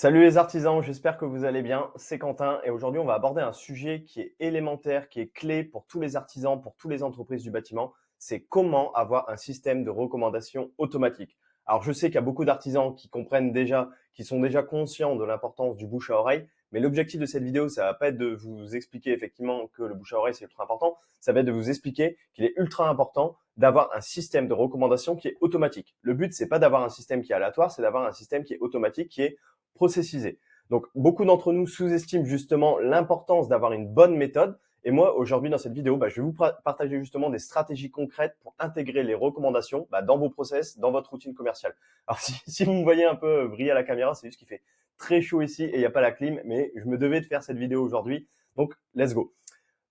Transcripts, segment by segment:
Salut les artisans, j'espère que vous allez bien. C'est Quentin et aujourd'hui on va aborder un sujet qui est élémentaire, qui est clé pour tous les artisans, pour toutes les entreprises du bâtiment. C'est comment avoir un système de recommandation automatique. Alors je sais qu'il y a beaucoup d'artisans qui comprennent déjà, qui sont déjà conscients de l'importance du bouche à oreille, mais l'objectif de cette vidéo, ça va pas être de vous expliquer effectivement que le bouche à oreille c'est ultra important, ça va être de vous expliquer qu'il est ultra important d'avoir un système de recommandation qui est automatique. Le but c'est pas d'avoir un système qui est aléatoire, c'est d'avoir un système qui est automatique, qui est processisé. Donc, beaucoup d'entre nous sous-estiment justement l'importance d'avoir une bonne méthode. Et moi, aujourd'hui, dans cette vidéo, je vais vous partager justement des stratégies concrètes pour intégrer les recommandations dans vos process, dans votre routine commerciale. Alors, si vous me voyez un peu briller à la caméra, c'est juste qu'il fait très chaud ici et il n'y a pas la clim, mais je me devais de faire cette vidéo aujourd'hui. Donc, let's go.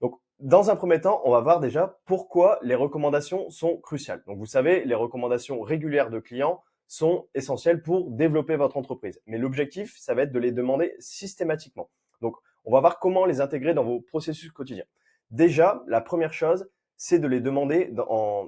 Donc, dans un premier temps, on va voir déjà pourquoi les recommandations sont cruciales. Donc, vous savez, les recommandations régulières de clients sont essentielles pour développer votre entreprise. Mais l'objectif, ça va être de les demander systématiquement. Donc, on va voir comment les intégrer dans vos processus quotidiens. Déjà, la première chose, c'est de les demander en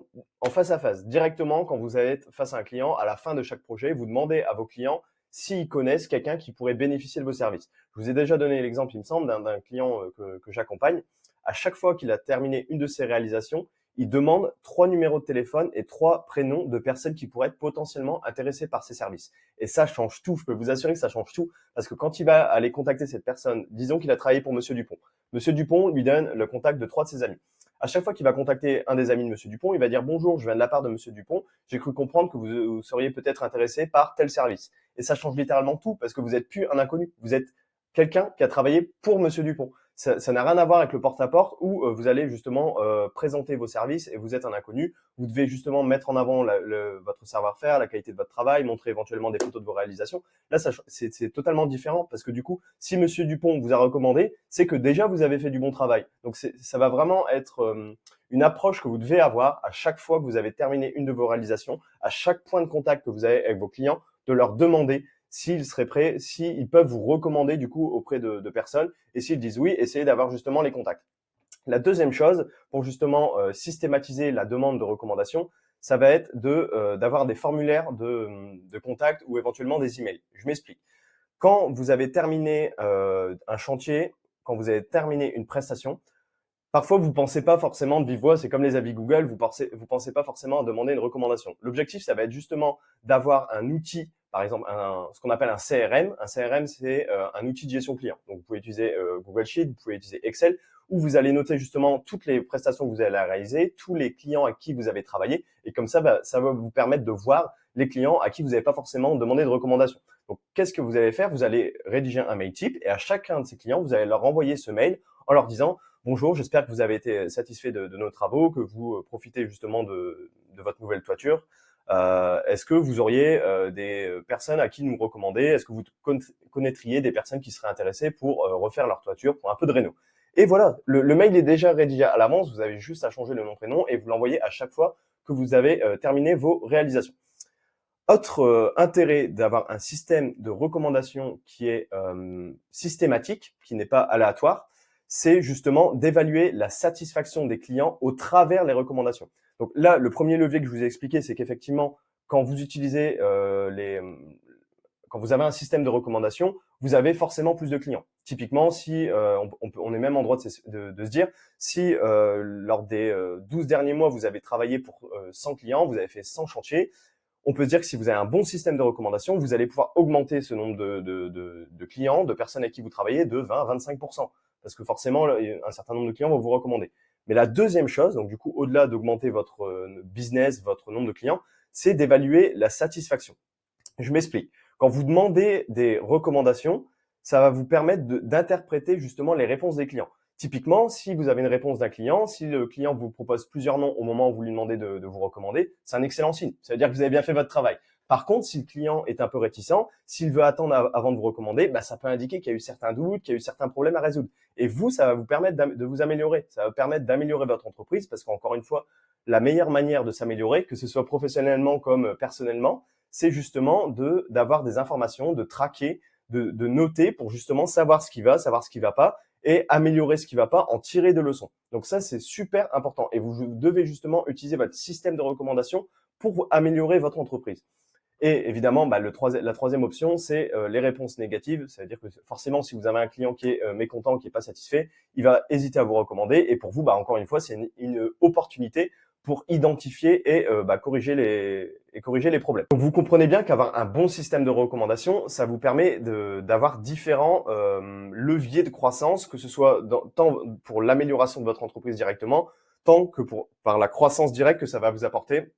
face à face, directement quand vous allez être face à un client. À la fin de chaque projet, vous demandez à vos clients s'ils connaissent quelqu'un qui pourrait bénéficier de vos services. Je vous ai déjà donné l'exemple, il me semble, d'un client que j'accompagne. À chaque fois qu'il a terminé une de ses réalisations, il demande 3 numéros de téléphone et 3 prénoms de personnes qui pourraient être potentiellement intéressées par ses services. Et ça change tout, je peux vous assurer que ça change tout, parce que quand il va aller contacter cette personne, disons qu'il a travaillé pour Monsieur Dupont. Monsieur Dupont lui donne le contact de 3 de ses amis. À chaque fois qu'il va contacter un des amis de Monsieur Dupont, il va dire bonjour, je viens de la part de Monsieur Dupont, j'ai cru comprendre que vous seriez peut-être intéressé par tel service. Et ça change littéralement tout, parce que vous n'êtes plus un inconnu, vous êtes quelqu'un qui a travaillé pour Monsieur Dupont. Ça n'a rien à voir avec le porte-à-porte où vous allez justement présenter vos services et vous êtes un inconnu. Vous devez justement mettre en avant votre savoir-faire, la qualité de votre travail, montrer éventuellement des photos de vos réalisations. Là, c'est totalement différent parce que du coup, si Monsieur Dupont vous a recommandé, c'est que déjà vous avez fait du bon travail. Donc ça va vraiment être une approche que vous devez avoir à chaque fois que vous avez terminé une de vos réalisations, à chaque point de contact que vous avez avec vos clients, de leur demander s'ils seraient prêts, s'ils peuvent vous recommander du coup auprès de personnes, et s'ils disent oui, essayez d'avoir justement les contacts. La deuxième chose, pour justement systématiser la demande de recommandation, ça va être d'avoir des formulaires de contact ou éventuellement des emails. Je m'explique. Quand vous avez terminé un chantier, quand vous avez terminé une prestation, parfois, vous pensez pas forcément de vive voix, c'est comme les avis Google, vous pensez pas forcément à demander une recommandation. L'objectif, ça va être justement d'avoir un outil, par exemple, ce qu'on appelle un CRM. Un CRM, c'est un outil de gestion client. Donc, vous pouvez utiliser Google Sheet, vous pouvez utiliser Excel, où vous allez noter justement toutes les prestations que vous allez réaliser, tous les clients à qui vous avez travaillé, et comme ça va vous permettre de voir les clients à qui vous n'avez pas forcément demandé de recommandation. Donc, qu'est-ce que vous allez faire? Vous allez rédiger un mail type, et à chacun de ces clients, vous allez leur envoyer ce mail en leur disant bonjour, j'espère que vous avez été satisfait de nos travaux, que vous profitez justement de votre nouvelle toiture. Est-ce que vous auriez des personnes à qui nous recommander? Est-ce que vous connaîtriez des personnes qui seraient intéressées pour refaire leur toiture, pour un peu de réno? Et voilà, le mail est déjà rédigé à l'avance, vous avez juste à changer le nom prénom et vous l'envoyez à chaque fois que vous avez terminé vos réalisations. Autre intérêt d'avoir un système de recommandation qui est systématique, qui n'est pas aléatoire, c'est justement d'évaluer la satisfaction des clients au travers les recommandations. Donc là, le premier levier que je vous ai expliqué, c'est qu'effectivement, quand vous utilisez quand vous avez un système de recommandation, vous avez forcément plus de clients. Typiquement, si on est même en droit de se dire, si lors des 12 derniers mois, vous avez travaillé pour 100 clients, vous avez fait 100 chantiers, on peut se dire que si vous avez un bon système de recommandation, vous allez pouvoir augmenter ce nombre de clients, de personnes avec qui vous travaillez de 20 à 25%. Parce que forcément, un certain nombre de clients vont vous recommander. Mais la deuxième chose, donc du coup, au-delà d'augmenter votre business, votre nombre de clients, c'est d'évaluer la satisfaction. Je m'explique. Quand vous demandez des recommandations, ça va vous permettre d'interpréter justement les réponses des clients. Typiquement, si vous avez une réponse d'un client, si le client vous propose plusieurs noms au moment où vous lui demandez de vous recommander, c'est un excellent signe. Ça veut dire que vous avez bien fait votre travail. Par contre, si le client est un peu réticent, s'il veut attendre avant de vous recommander, ça peut indiquer qu'il y a eu certains doutes, qu'il y a eu certains problèmes à résoudre. Et vous, ça va vous permettre de vous améliorer. Ça va vous permettre d'améliorer votre entreprise parce qu'encore une fois, la meilleure manière de s'améliorer, que ce soit professionnellement comme personnellement, c'est justement d'avoir des informations, de traquer, de noter pour justement savoir ce qui va, savoir ce qui va pas et améliorer ce qui va pas, en tirer des leçons. Donc ça, c'est super important et vous devez justement utiliser votre système de recommandation pour améliorer votre entreprise. Et évidemment, la troisième option, c'est les réponses négatives. C'est-à-dire que forcément, si vous avez un client qui est mécontent, qui n'est pas satisfait, il va hésiter à vous recommander. Et pour vous, encore une fois, c'est une opportunité pour identifier et corriger les problèmes. Donc vous comprenez bien qu'avoir un bon système de recommandation, ça vous permet d'avoir différents leviers de croissance, que ce soit tant pour l'amélioration de votre entreprise directement, tant que par la croissance directe que ça va vous apporter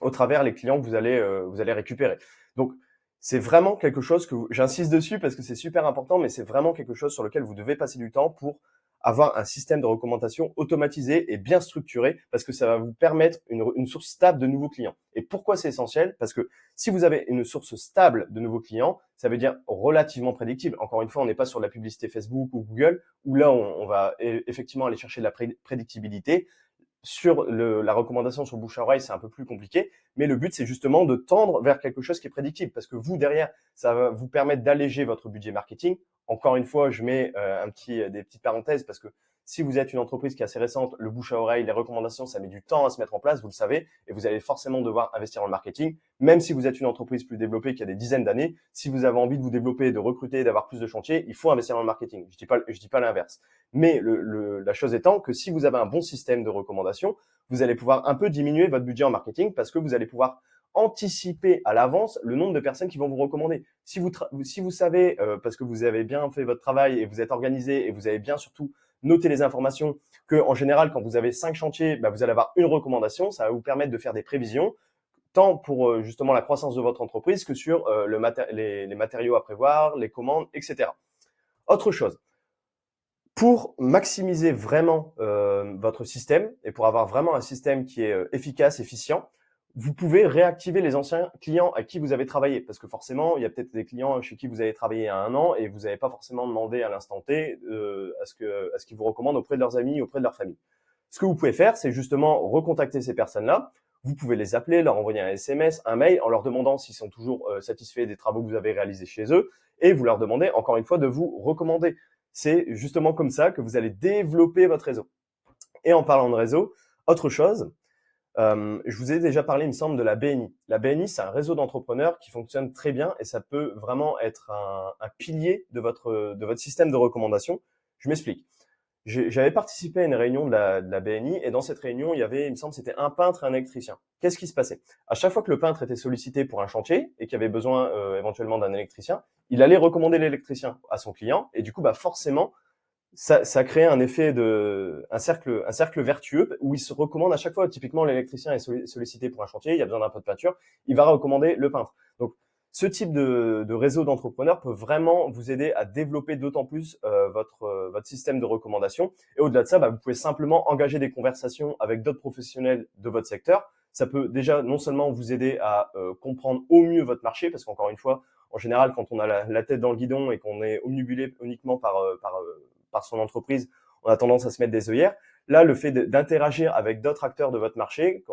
au travers les clients que vous allez récupérer. Donc, c'est vraiment quelque chose que j'insiste dessus parce que c'est super important, mais c'est vraiment quelque chose sur lequel vous devez passer du temps pour avoir un système de recommandation automatisé et bien structuré parce que ça va vous permettre une source stable de nouveaux clients. Et pourquoi c'est essentiel? Parce que si vous avez une source stable de nouveaux clients, ça veut dire relativement prédictible. Encore une fois, on n'est pas sur de la publicité Facebook ou Google où là, on va effectivement aller chercher de la prédictibilité. Sur la recommandation sur bouche à oreille, c'est un peu plus compliqué, mais le but, c'est justement de tendre vers quelque chose qui est prédictible, parce que vous, derrière, ça va vous permettre d'alléger votre budget marketing. Encore une fois, je mets des petites parenthèses, parce que si vous êtes une entreprise qui est assez récente, le bouche à oreille, les recommandations, ça met du temps à se mettre en place, vous le savez, et vous allez forcément devoir investir dans le marketing. Même si vous êtes une entreprise plus développée qui a des dizaines d'années, si vous avez envie de vous développer, de recruter, d'avoir plus de chantiers, il faut investir dans le marketing. Je dis pas l'inverse. Mais la chose étant que si vous avez un bon système de recommandation, vous allez pouvoir un peu diminuer votre budget en marketing parce que vous allez pouvoir anticiper à l'avance le nombre de personnes qui vont vous recommander. Si vous savez, parce que vous avez bien fait votre travail et vous êtes organisé et vous avez bien surtout noté les informations, que en général, quand vous avez 5 chantiers, vous allez avoir une recommandation, ça va vous permettre de faire des prévisions, tant pour justement la croissance de votre entreprise que sur les matériaux à prévoir, les commandes, etc. Autre chose, pour maximiser vraiment votre système et pour avoir vraiment un système qui est efficace, efficient, vous pouvez réactiver les anciens clients à qui vous avez travaillé. Parce que forcément, il y a peut-être des clients chez qui vous avez travaillé il y a 1 an et vous n'avez pas forcément demandé à l'instant T à ce qu'ils vous recommandent auprès de leurs amis, auprès de leur famille. Ce que vous pouvez faire, c'est justement recontacter ces personnes-là. Vous pouvez les appeler, leur envoyer un SMS, un mail en leur demandant s'ils sont toujours satisfaits des travaux que vous avez réalisés chez eux et vous leur demandez encore une fois de vous recommander. C'est justement comme ça que vous allez développer votre réseau. Et en parlant de réseau, autre chose, je vous ai déjà parlé, il me semble, de la BNI. La BNI, c'est un réseau d'entrepreneurs qui fonctionne très bien et ça peut vraiment être un pilier de votre système de recommandation. Je m'explique. J'avais participé à une réunion de la BNI et dans cette réunion, il y avait, il me semble, c'était un peintre et un électricien. Qu'est-ce qui se passait? À chaque fois que le peintre était sollicité pour un chantier et qu'il avait besoin éventuellement d'un électricien, il allait recommander l'électricien à son client et du coup, forcément, ça crée un effet un cercle vertueux où il se recommande à chaque fois. Typiquement, l'électricien est sollicité pour un chantier, il y a besoin d'un peu de peinture, il va recommander le peintre. Donc, ce type de réseau d'entrepreneurs peut vraiment vous aider à développer d'autant plus votre système de recommandation. Et au-delà de ça, vous pouvez simplement engager des conversations avec d'autres professionnels de votre secteur. Ça peut déjà non seulement vous aider à comprendre au mieux votre marché, parce qu'encore une fois, en général, quand on a la tête dans le guidon et qu'on est omnibulé uniquement par son entreprise, on a tendance à se mettre des œillères. Là, le fait d'interagir avec d'autres acteurs de votre marché,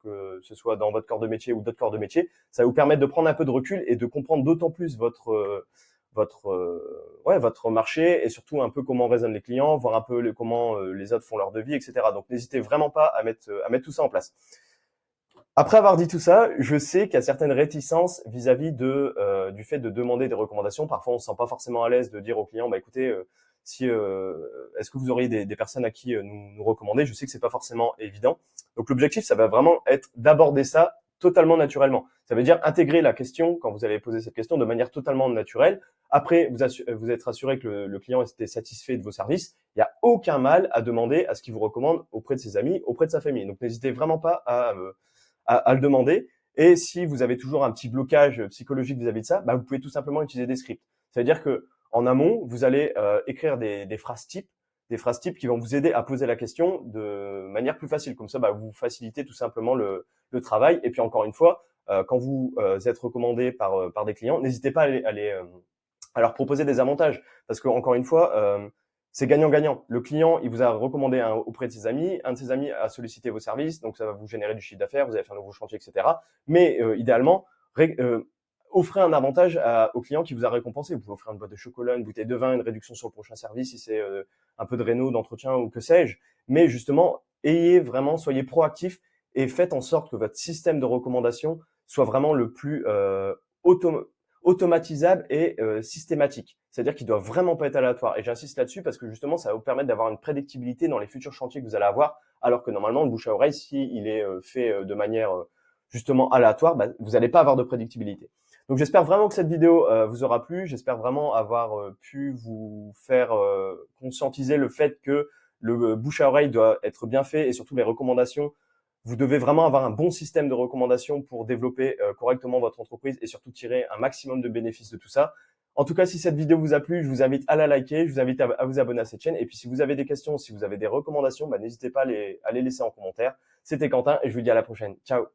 que ce soit dans votre corps de métier ou d'autres corps de métier, ça va vous permettre de prendre un peu de recul et de comprendre d'autant plus votre marché et surtout un peu comment raisonnent les clients, voir un peu comment les autres font leur devis, etc. Donc, n'hésitez vraiment pas à mettre tout ça en place. Après avoir dit tout ça, je sais qu'il y a certaines réticences vis-à-vis du fait de demander des recommandations. Parfois, on se sent pas forcément à l'aise de dire aux clients, écoutez, est-ce que vous auriez des personnes à qui nous recommander? Je sais que c'est pas forcément évident. Donc l'objectif, ça va vraiment être d'aborder ça totalement naturellement. Ça veut dire intégrer la question quand vous allez poser cette question de manière totalement naturelle. Après, vous êtes rassuré que le client était satisfait de vos services. Il n'y a aucun mal à demander à ce qu'il vous recommande auprès de ses amis, auprès de sa famille. Donc n'hésitez vraiment pas à le demander. Et si vous avez toujours un petit blocage psychologique vis-à-vis de ça, vous pouvez tout simplement utiliser des scripts. Ça veut dire que en amont, vous allez écrire des phrases types qui vont vous aider à poser la question de manière plus facile. Comme ça, vous facilitez tout simplement le travail. Et puis encore une fois, quand vous êtes recommandé par des clients, n'hésitez pas à leur proposer des avantages. Parce que encore une fois, c'est gagnant-gagnant. Le client, il vous a recommandé auprès de ses amis, un de ses amis a sollicité vos services, donc ça va vous générer du chiffre d'affaires, vous allez faire un nouveau chantier, etc. Mais idéalement, offrez un avantage au client qui vous a récompensé. Vous pouvez offrir une boîte de chocolat, une bouteille de vin, une réduction sur le prochain service si c'est un peu de réno, d'entretien ou que sais-je. Mais justement, soyez proactif et faites en sorte que votre système de recommandation soit vraiment le plus automatisable et systématique. C'est-à-dire qu'il doit vraiment pas être aléatoire. Et j'insiste là-dessus parce que justement, ça va vous permettre d'avoir une prédictibilité dans les futurs chantiers que vous allez avoir, alors que normalement, le bouche à oreille, s'il est fait de manière justement aléatoire, bah, vous n'allez pas avoir de prédictibilité. Donc j'espère vraiment que cette vidéo vous aura plu. J'espère vraiment avoir pu vous faire conscientiser le fait que le bouche à oreille doit être bien fait et surtout les recommandations. Vous devez vraiment avoir un bon système de recommandations pour développer correctement votre entreprise et surtout tirer un maximum de bénéfices de tout ça. En tout cas, si cette vidéo vous a plu, je vous invite à la liker, je vous invite à vous abonner à cette chaîne. Et puis si vous avez des questions, si vous avez des recommandations, bah, n'hésitez pas à les laisser en commentaire. C'était Quentin et je vous dis à la prochaine. Ciao!